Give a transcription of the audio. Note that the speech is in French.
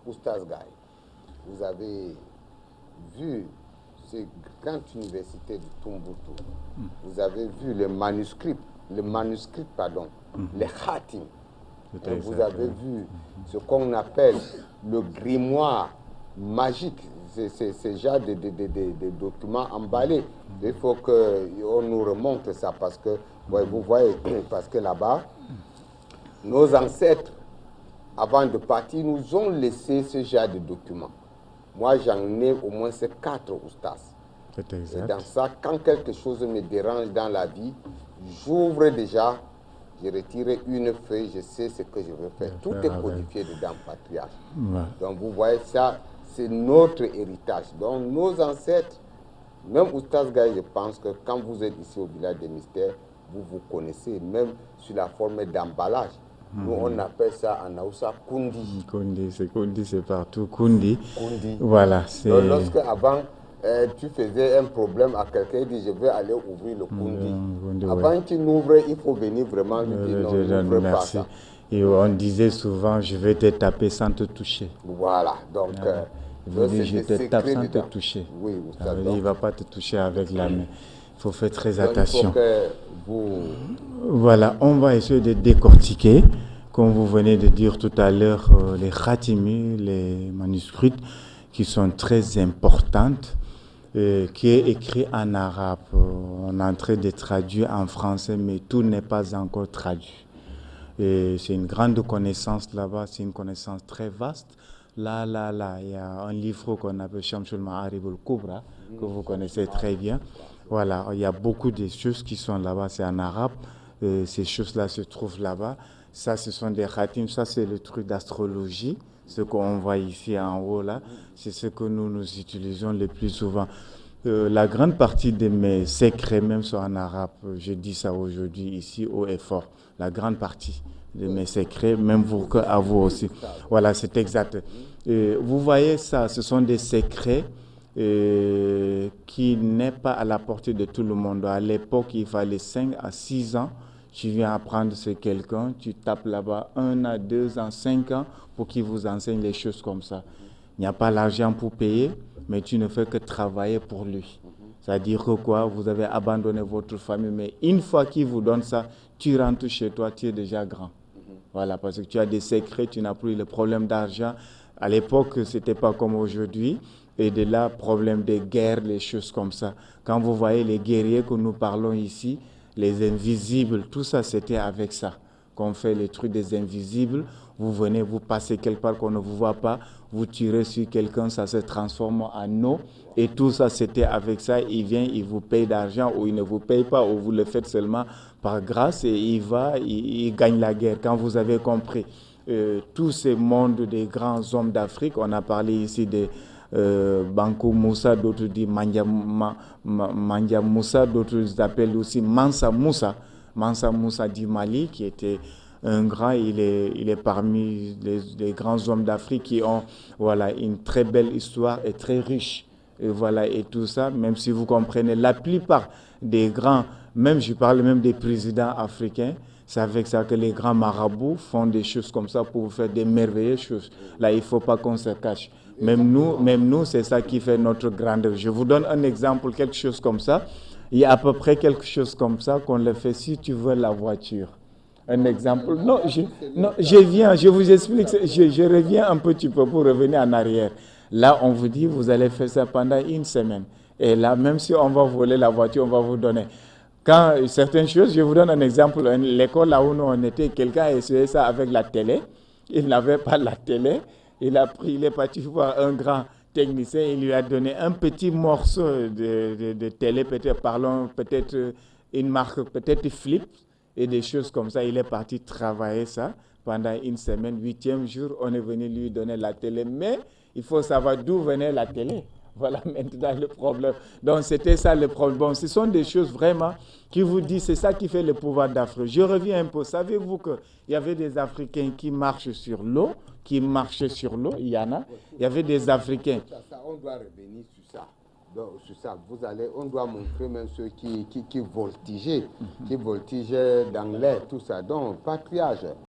Oustaz Gaye, vous avez vu ces grandes universités de Tombouctou, vous avez vu les manuscrits, les khatim. Vous avez vu ce qu'on appelle le grimoire magique, c'est genre des documents emballés. Il faut qu'on nous remonte ça parce que, ouais, vous voyez, parce que là-bas, nos ancêtres, avant de partir, nous ont laissé ce genre de documents. Moi, j'en ai au moins 4 oustas. C'est exact. Et dans ça, quand quelque chose me dérange dans la vie, j'ouvre déjà, je retire une feuille, je sais ce que je veux faire. Tout est codifié dedans, patriarche. Ouais. Donc vous voyez ça, c'est notre héritage. Donc nos ancêtres, même Oustaz Gaye, je pense que quand vous êtes ici au village des mystères, vous vous connaissez, même sur la forme d'emballage. Nous, on appelle ça en Aoussa Kundi. Kundi, c'est partout. Kundi. Kundi. Voilà. C'est... Lorsque avant, tu faisais un problème à quelqu'un, il dit je vais aller ouvrir le Kundi. Avant qu'il n'ouvre, il faut venir vraiment lui dire non, n'ouvre pas ça. Et on disait souvent, je vais te taper sans te toucher. Voilà. Donc, je te tape sans te toucher. Oui, ça veut dire, il ne va pas te toucher avec la main. Il faut faire très attention. Il faut que vous... Voilà, on va essayer de décortiquer, comme vous venez de dire tout à l'heure, les khatimi, les manuscrits qui sont très importantes, qui est écrit en arabe. On est en train de traduire en français, mais tout n'est pas encore traduit. C'est une grande connaissance là-bas, c'est une connaissance très vaste. Là, il y a un livre qu'on appelle Shamsul Ma'arib al-Kubra, que vous connaissez très bien. Voilà, il y a beaucoup de choses qui sont là-bas, c'est en arabe. Ces choses-là se trouvent là-bas. Ça, ce sont des khatim, ça, c'est le truc d'astrologie. Ce qu'on voit ici en haut, là, c'est ce que nous utilisons le plus souvent. La grande partie de mes secrets, même sont en arabe. Je dis ça aujourd'hui, ici, haut et fort. La grande partie de mes secrets, même à vous aussi. Voilà, c'est exact. Vous voyez ça, ce sont des secrets qui n'est pas à la portée de tout le monde. À l'époque, il fallait 5 à 6 ans. Tu viens apprendre sur quelqu'un, tu tapes là-bas 1 à 2 ans, 5 ans pour qu'il vous enseigne les choses comme ça. Il n'y a pas l'argent pour payer, mais tu ne fais que travailler pour lui. C'est-à-dire que quoi, vous avez abandonné votre famille, mais une fois qu'il vous donne ça, tu rentres chez toi, tu es déjà grand. Voilà, parce que tu as des secrets, tu n'as plus le problème d'argent. À l'époque, ce n'était pas comme aujourd'hui. Et de là, problème de guerre, les choses comme ça. Quand vous voyez les guerriers que nous parlons ici, les invisibles, tout ça, c'était avec ça qu'on fait les trucs des invisibles. Vous venez, vous passez quelque part qu'on ne vous voit pas, vous tirez sur quelqu'un, ça se transforme en eau. Et tout ça, c'était avec ça. Il vient, il vous paye d'argent ou il ne vous paye pas ou vous le faites seulement par grâce et il gagne la guerre. Quand vous avez compris tous ces mondes des grands hommes d'Afrique, on a parlé ici de Bankou Moussa, d'autres disent Mandia Moussa, d'autres appellent aussi Mansa Moussa. Mansa Moussa du Mali, qui était un grand, il est parmi les grands hommes d'Afrique qui ont une très belle histoire et très riche. Et voilà, et tout ça, même si vous comprenez, la plupart des grands, même je parle même des présidents africains, c'est avec ça que les grands marabouts font des choses comme ça pour faire des merveilleuses choses. Là, il ne faut pas qu'on se cache. Même nous, c'est ça qui fait notre grandeur. Je vous donne un exemple, quelque chose comme ça. Il y a à peu près quelque chose comme ça qu'on le fait si tu veux la voiture. Un exemple. Non, je vous explique, je reviens un petit peu pour revenir en arrière. Là, on vous dit, vous allez faire ça pendant 1 semaine. Et là, même si on va voler la voiture, on va vous donner. Quand certaines choses, je vous donne un exemple. L'école là où nous on était, quelqu'un a essayé ça avec la télé. Il n'avait pas la télé. Il est parti voir un grand technicien. Il lui a donné un petit morceau de télé, peut-être une marque, peut-être Flip et des choses comme ça. Il est parti travailler ça pendant 1 semaine. 8e jour, on est venu lui donner la télé. Mais il faut savoir d'où venait la télé. Voilà maintenant le problème. Donc c'était ça le problème. Bon, ce sont des choses vraiment qui vous disent, c'est ça qui fait le pouvoir d'Afrique. Je reviens un peu. Savez-vous qu'il y avait des Africains qui marchent sur l'eau, qui marchaient sur l'eau, il y en a. Il y avait des Africains. On doit revenir sur ça. Donc, sur ça, on doit montrer même ceux qui voltigeaient dans l'air, tout ça. Donc, patriage.